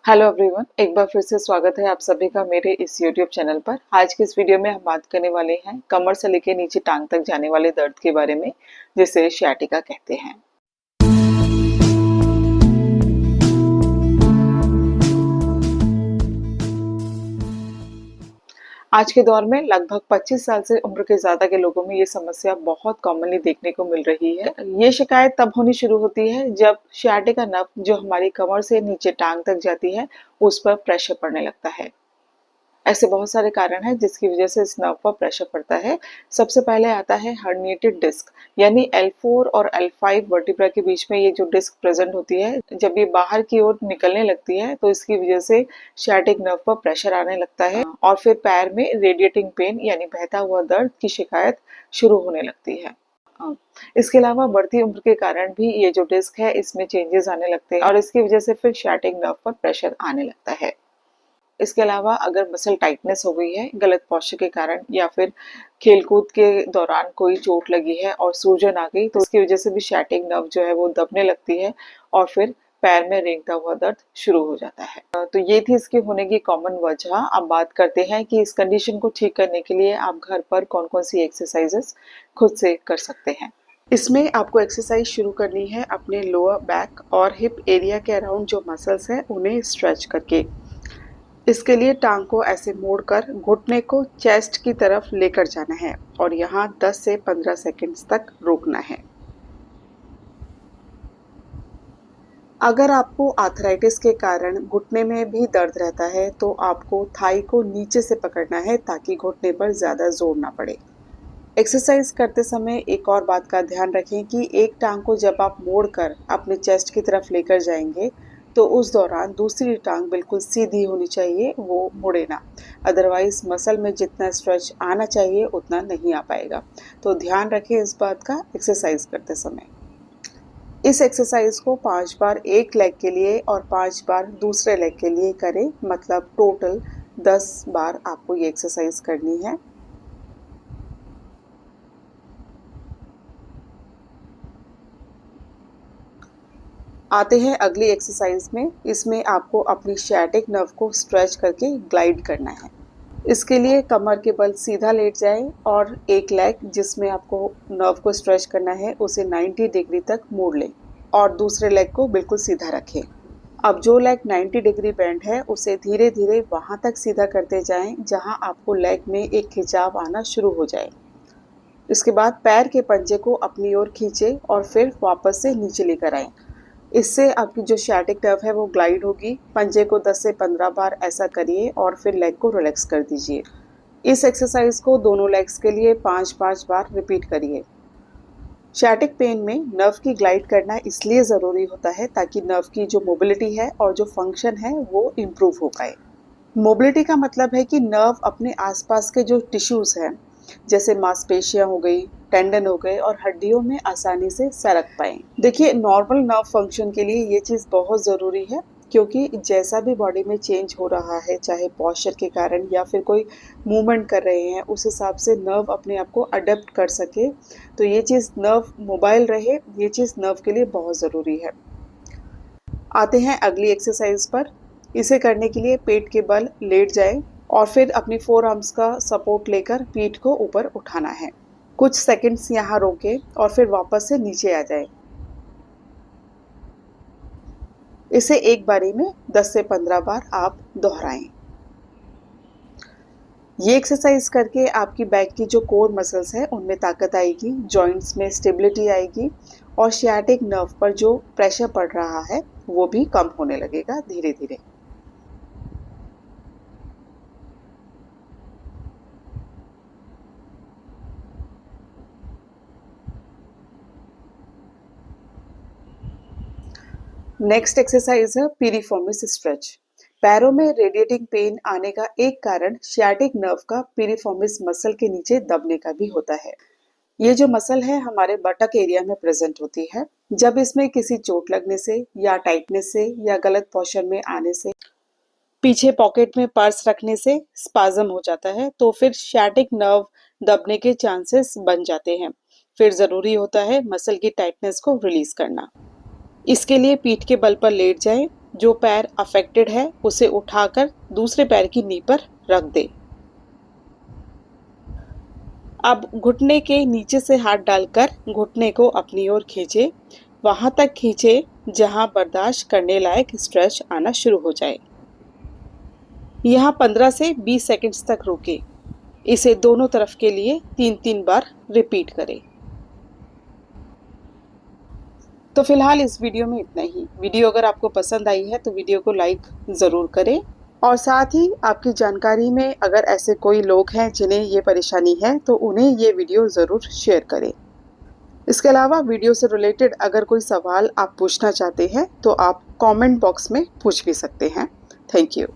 Hello everyone, एक बार फिर से स्वागत है आप सभी का मेरे इस यूट्यूब चैनल पर। आज की इस वीडियो में हम बात करने वाले हैं कमर से लेकर नीचे टांग तक जाने वाले दर्द के बारे में, जिसे सियाटिका कहते हैं। आज के दौर में लगभग 25 साल से उम्र के ज्यादा के लोगों में ये समस्या बहुत कॉमनली देखने को मिल रही है। ये शिकायत तब होनी शुरू होती है जब सियाटिका नर्व जो हमारी कमर से नीचे टांग तक जाती है उस पर प्रेशर पड़ने लगता है। ऐसे बहुत सारे कारण हैं जिसकी वजह से इस नर्व पर प्रेशर पड़ता है। सबसे पहले आता है हर्निएटेड डिस्क, यानी L4 और L5 वर्टिब्रा के बीच में ये जो डिस्क प्रेजेंट होती है, जब ये बाहर की ओर निकलने लगती है तो इसकी वजह से सियाटिक नर्व पर प्रेशर आने लगता है और फिर पैर में रेडिएटिंग पेन यानी बहता हुआ दर्द की शिकायत शुरू होने लगती है। इसके अलावा बढ़ती उम्र के कारण भी ये जो डिस्क है इसमें चेंजेस आने लगते हैं और इसकी वजह से फिर सियाटिक नर्व पर प्रेशर आने लगता है। इसके अलावा अगर मसल टाइटनेस हो गई है गलत पोस्चर के कारण या फिर खेलकूद के दौरान कोई चोट लगी है और सूजन आ गई तो उसकी वजह से भी सियाटिक नर्व जो है वो दबने लगती है और फिर पैर में रेंगता हुआ दर्द शुरू हो जाता है। तो ये थी इसके होने की कॉमन वजह। अब बात करते हैं कि इस कंडीशन को ठीक करने के लिए आप घर पर कौन कौन सी एक्सरसाइजेस खुद से कर सकते हैं। इसमें आपको एक्सरसाइज शुरू करनी है अपने लोअर बैक और हिप एरिया के अराउंड जो मसल्स हैं उन्हें स्ट्रेच करके। इसके लिए टांग को ऐसे मोड़कर घुटने को चेस्ट की तरफ लेकर जाना है और यहाँ 10 से 15 सेकंड्स तक रोकना है। अगर आपको आर्थराइटिस के कारण घुटने में भी दर्द रहता है तो आपको थाई को नीचे से पकड़ना है ताकि घुटने पर ज़्यादा जोर ना पड़े। एक्सरसाइज करते समय एक और बात का ध्यान रखें कि एक टांग को जब आप मोड़कर अपने चेस्ट की तरफ लेकर जाएंगे तो उस दौरान दूसरी टांग बिल्कुल सीधी होनी चाहिए, वो मुड़े ना। अदरवाइज मसल में जितना स्ट्रेच आना चाहिए उतना नहीं आ पाएगा। तो ध्यान रखें इस बात का एक्सरसाइज करते समय। इस एक्सरसाइज को 5 बार एक लेग के लिए और 5 बार दूसरे लेग के लिए करें, मतलब टोटल 10 बार आपको ये एक्सरसाइज करनी है। आते हैं अगली एक्सरसाइज में। इसमें आपको अपनी सियाटिक नर्व को स्ट्रेच करके ग्लाइड करना है। इसके लिए कमर के बल सीधा लेट जाएं और एक लेग जिसमें आपको नर्व को स्ट्रेच करना है उसे 90 डिग्री तक मोड़ लें और दूसरे लेग को बिल्कुल सीधा रखें। अब जो लेग 90 डिग्री बेंड है उसे धीरे धीरे वहां तक सीधा करते जाएं जहां आपको लेग में एक खिंचाव आना शुरू हो जाए। इसके बाद पैर के पंजे को अपनी ओर खींचे और फिर वापस से नीचे लेकर आएं। इससे आपकी जो सियाटिक नर्व है वो ग्लाइड होगी। पंजे को 10 से 15 बार ऐसा करिए और फिर लेग को रिलैक्स कर दीजिए। इस एक्सरसाइज को दोनों लेग्स के लिए 5-5 बार रिपीट करिए। सियाटिक पेन में नर्व की ग्लाइड करना इसलिए ज़रूरी होता है ताकि नर्व की जो मोबिलिटी है और जो फंक्शन है वो इम्प्रूव हो पाए। मोबिलिटी का मतलब है कि नर्व अपने आसपास के जो टिश्यूज हैं जैसे मांसपेशियां हो गई, टेंडन हो गए और हड्डियों में आसानी से सरक पाए। देखिए, नॉर्मल नर्व फंक्शन के लिए ये चीज़ बहुत ज़रूरी है क्योंकि जैसा भी बॉडी में चेंज हो रहा है, चाहे पॉस्चर के कारण या फिर कोई मूवमेंट कर रहे हैं, उस हिसाब से नर्व अपने आप को अडेप्ट कर सके। तो ये चीज़ नर्व मोबाइल रहे, ये चीज़ नर्व के लिए बहुत ज़रूरी है। आते हैं अगली एक्सरसाइज पर। इसे करने के लिए पेट के बल लेट जाए और फिर अपनी 4 आर्म्स का सपोर्ट लेकर पीठ को ऊपर उठाना है। कुछ सेकंड्स यहाँ रोके और फिर वापस से नीचे आ जाए। इसे एक बारी में 10 से 15 बार आप दोहराएं। ये एक्सरसाइज करके आपकी बैक की जो कोर मसल्स है उनमें ताकत आएगी, जॉइंट्स में स्टेबिलिटी आएगी और सियाटिक नर्व पर जो प्रेशर पड़ रहा है वो भी कम होने लगेगा धीरे धीरे। नेक्स्ट एक्सरसाइज है पीरिफॉर्मिस स्ट्रेच। पैरों में रेडिएटिंग पेन आने का एक कारण सियाटिक नर्व का पीरिफॉर्मिस मसल के नीचे दबने का भी होता है। ये जो मसल है हमारे बटक एरिया में प्रेजेंट होती है। जब इसमें किसी चोट लगने से या टाइटनेस से या गलत पोस्चर में आने से, पीछे पॉकेट में पर्स रखने से स्पाज्म हो जाता है तो फिर सियाटिक नर्व दबने के चांसेस बन जाते हैं। फिर जरूरी होता है मसल की टाइटनेस को रिलीज करना। इसके लिए पीठ के बल पर लेट जाएं, जो पैर अफेक्टेड है उसे उठाकर दूसरे पैर की नी पर रख दें। अब घुटने के नीचे से हाथ डालकर घुटने को अपनी ओर खींचे, वहां तक खींचे जहां बर्दाश्त करने लायक स्ट्रेच आना शुरू हो जाए। यहाँ 15 से 20 सेकंड्स तक रुके। इसे दोनों तरफ के लिए 3-3 बार रिपीट करें। तो फिलहाल इस वीडियो में इतना ही। वीडियो अगर आपको पसंद आई है तो वीडियो को लाइक ज़रूर करें, और साथ ही आपकी जानकारी में अगर ऐसे कोई लोग हैं जिन्हें ये परेशानी है तो उन्हें ये वीडियो ज़रूर शेयर करें। इसके अलावा वीडियो से रिलेटेड अगर कोई सवाल आप पूछना चाहते हैं तो आप कमेंट बॉक्स में पूछ भी सकते हैं। Thank you.